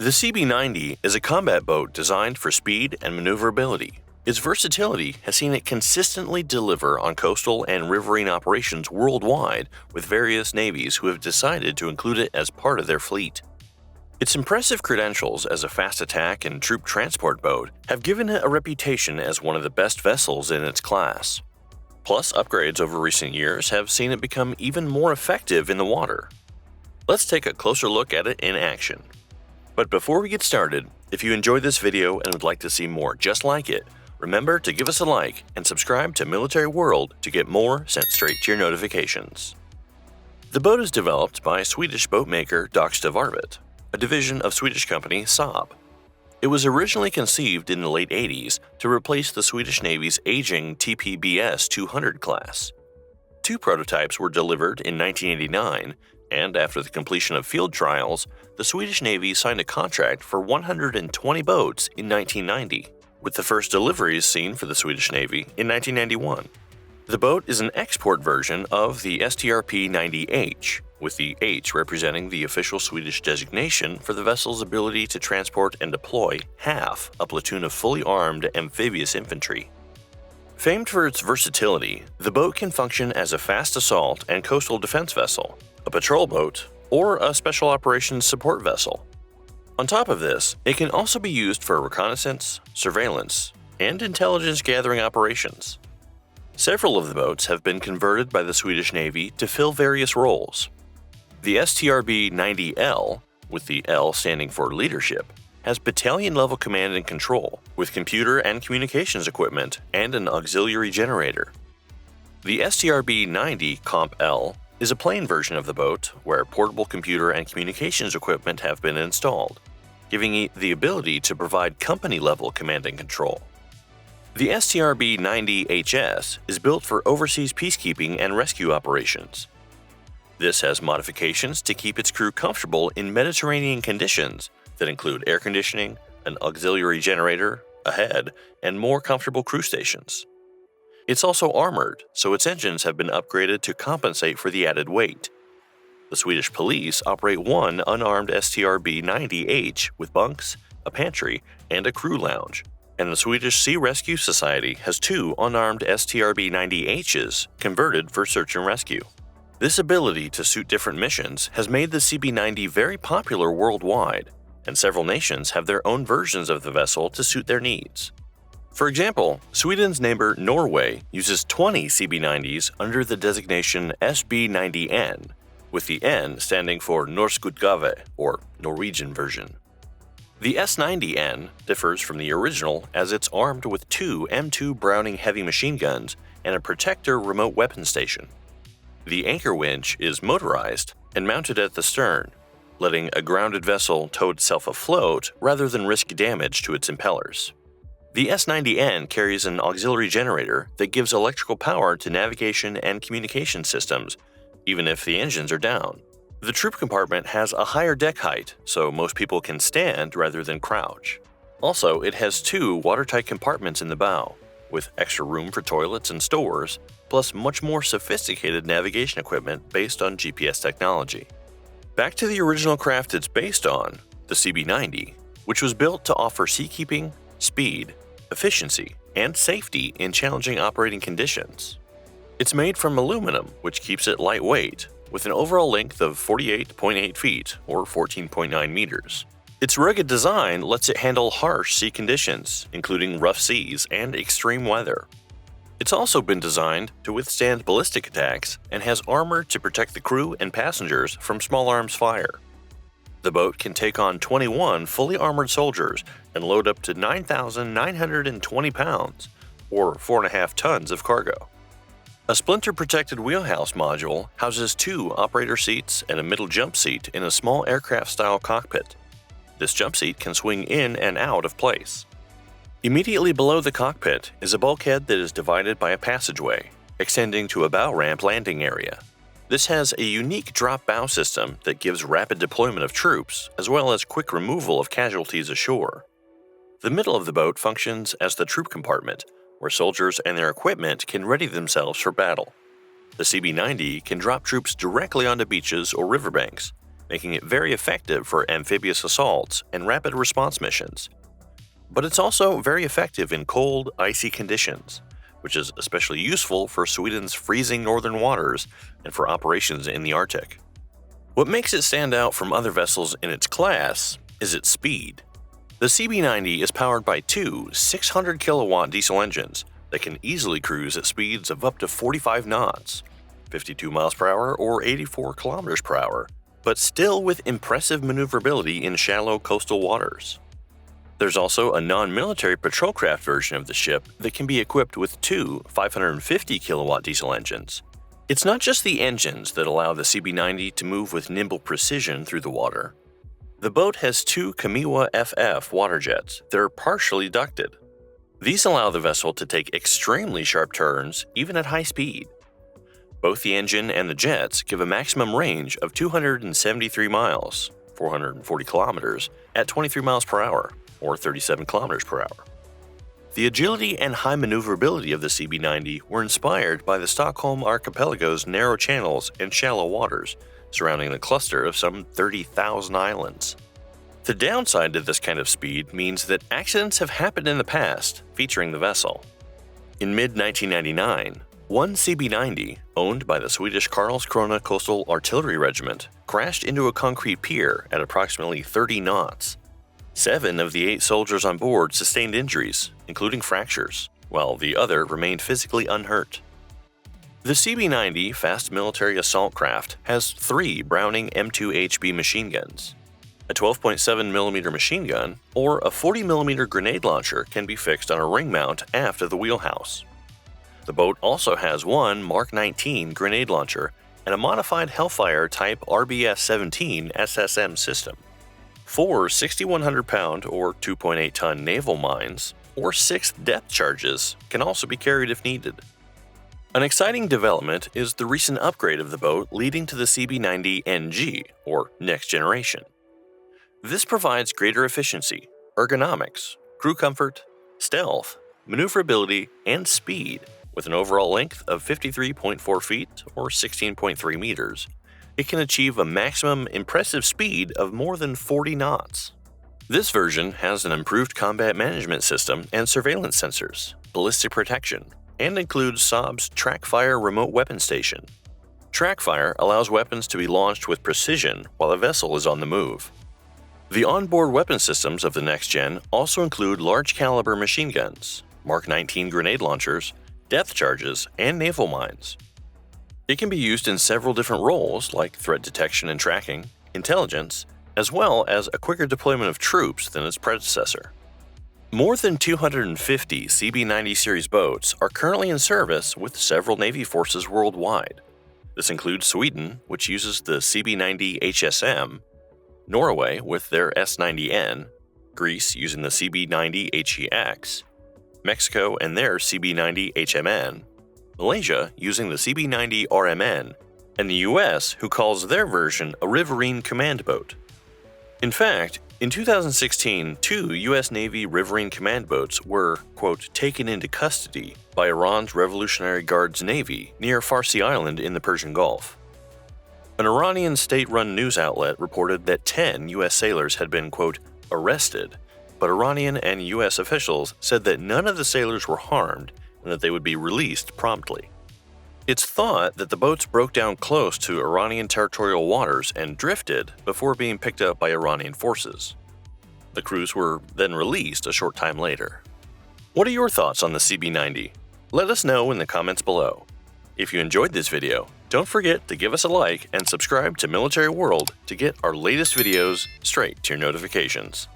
The CB90 is a combat boat designed for speed and maneuverability. Its versatility has seen it consistently deliver on coastal and riverine operations worldwide, with various navies who have decided to include it as part of their fleet. Its impressive credentials as a fast attack and troop transport boat have given it a reputation as one of the best vessels in its class. Plus, upgrades over recent years have seen it become even more effective in the water. Let's take a closer look at it in action. But before we get started, if you enjoyed this video and would like to see more just like it, remember to give us a like and subscribe to Military World to get more sent straight to your notifications. The boat is developed by Swedish boat maker Varvet, a division of Swedish company Saab. It was originally conceived in the late 80s to replace the Swedish Navy's aging TPBS 200 class. Two prototypes were delivered in 1989, and after the completion of field trials, the Swedish Navy signed a contract for 120 boats in 1990, with the first deliveries seen for the Swedish Navy in 1991. The boat is an export version of the STRP-90H, with the H representing the official Swedish designation for the vessel's ability to transport and deploy half a platoon of fully armed amphibious infantry. Famed for its versatility, the boat can function as a fast assault and coastal defense vessel, a patrol boat, or a special operations support vessel. On top of this, it can also be used for reconnaissance, surveillance, and intelligence gathering operations. Several of the boats have been converted by the Swedish Navy to fill various roles. The STRB-90L, with the L standing for leadership, has battalion-level command and control, with computer and communications equipment and an auxiliary generator. The STRB-90 Comp L is a plain version of the boat where portable computer and communications equipment have been installed, giving it the ability to provide company-level command and control. The STRB-90HS is built for overseas peacekeeping and rescue operations. This has modifications to keep its crew comfortable in Mediterranean conditions that include air conditioning, an auxiliary generator, a head, and more comfortable crew stations. It's also armored, so its engines have been upgraded to compensate for the added weight. The Swedish police operate one unarmed STRB-90H with bunks, a pantry, and a crew lounge, and the Swedish Sea Rescue Society has two unarmed STRB-90Hs converted for search and rescue. This ability to suit different missions has made the CB90 very popular worldwide, and several nations have their own versions of the vessel to suit their needs. For example, Sweden's neighbor Norway uses 20 CB90s under the designation SB90N, with the N standing for Norskutgave, or Norwegian version. The S90N differs from the original as it's armed with two M2 Browning heavy machine guns and a Protector remote weapon station. The anchor winch is motorized and mounted at the stern, letting a grounded vessel tow itself afloat rather than risk damage to its impellers. The S90N carries an auxiliary generator that gives electrical power to navigation and communication systems, even if the engines are down. The troop compartment has a higher deck height, so most people can stand rather than crouch. Also, it has two watertight compartments in the bow, with extra room for toilets and stores, plus much more sophisticated navigation equipment based on GPS technology. Back to the original craft it's based on, the CB90, which was built to offer seakeeping, speed, efficiency, and safety in challenging operating conditions. It's made from aluminum, which keeps it lightweight, with an overall length of 48.8 feet or 14.9 meters. Its rugged design lets it handle harsh sea conditions, including rough seas and extreme weather. It's also been designed to withstand ballistic attacks and has armor to protect the crew and passengers from small arms fire. The boat can take on 21 fully armored soldiers and load up to 9,920 pounds, or 4.5 tons of cargo. A splinter-protected wheelhouse module houses two operator seats and a middle jump seat in a small aircraft-style cockpit. This jump seat can swing in and out of place. Immediately below the cockpit is a bulkhead that is divided by a passageway, extending to a bow ramp landing area. This has a unique drop bow system that gives rapid deployment of troops, as well as quick removal of casualties ashore. The middle of the boat functions as the troop compartment, where soldiers and their equipment can ready themselves for battle. The CB90 can drop troops directly onto beaches or riverbanks, making it very effective for amphibious assaults and rapid response missions. But it's also very effective in cold, icy conditions, which is especially useful for Sweden's freezing northern waters and for operations in the Arctic. What makes it stand out from other vessels in its class is its speed. The CB90 is powered by two 600 kilowatt diesel engines that can easily cruise at speeds of up to 45 knots, 52 miles per hour or 84 kilometers per hour, but still with impressive maneuverability in shallow coastal waters. There's also a non-military patrol craft version of the ship that can be equipped with two 550 kilowatt diesel engines. It's not just the engines that allow the CB90 to move with nimble precision through the water. The boat has two Kamiwa FF water jets that are partially ducted. These allow the vessel to take extremely sharp turns even at high speed. Both the engine and the jets give a maximum range of 273 miles, 440 kilometers, at 23 miles per hour, or 37 kilometers per hour. The agility and high maneuverability of the CB90 were inspired by the Stockholm Archipelago's narrow channels and shallow waters surrounding the cluster of some 30,000 islands. The downside to this kind of speed means that accidents have happened in the past featuring the vessel. In mid-1999, one CB90, owned by the Swedish Karlskrona Coastal Artillery Regiment, crashed into a concrete pier at approximately 30 knots. 7 of the 8 soldiers on board sustained injuries, including fractures, while the other remained physically unhurt. The CB90 fast military assault craft has 3 Browning M2HB machine guns. A 12.7mm machine gun or a 40mm grenade launcher can be fixed on a ring mount aft of the wheelhouse. The boat also has one Mark 19 grenade launcher and a modified Hellfire type RBS-17 SSM system. 4 6,100-pound or 2.8-ton naval mines or 6 depth charges can also be carried if needed. An exciting development is the recent upgrade of the boat leading to the CB90NG, or Next Generation. This provides greater efficiency, ergonomics, crew comfort, stealth, maneuverability, and speed with an overall length of 53.4 feet or 16.3 meters. It can achieve a maximum impressive speed of more than 40 knots. This version has an improved combat management system and surveillance sensors, ballistic protection, and includes Saab's TrackFire remote weapon station. TrackFire allows weapons to be launched with precision while a vessel is on the move. The onboard weapon systems of the Next Gen also include large-caliber machine guns, Mark 19 grenade launchers, depth charges, and naval mines. It can be used in several different roles like threat detection and tracking, intelligence, as well as a quicker deployment of troops than its predecessor. More than 250 CB90 series boats are currently in service with several Navy forces worldwide. This includes Sweden, which uses the CB90 HSM, Norway with their S90N, Greece using the CB90 HEX, Mexico and their CB90 HMN, Malaysia using the CB90 RMN, and the US who calls their version a Riverine command boat. In fact, in 2016, 2 US Navy Riverine command boats were, quote, taken into custody by Iran's Revolutionary Guards Navy near Farsi Island in the Persian Gulf. An Iranian state-run news outlet reported that 10 US sailors had been, quote, arrested, but Iranian and US officials said that none of the sailors were harmed and that they would be released promptly. It's thought that the boats broke down close to Iranian territorial waters and drifted before being picked up by Iranian forces. The crews were then released a short time later. What are your thoughts on the CB90? Let us know in the comments below. If you enjoyed this video, don't forget to give us a like and subscribe to Military World to get our latest videos straight to your notifications.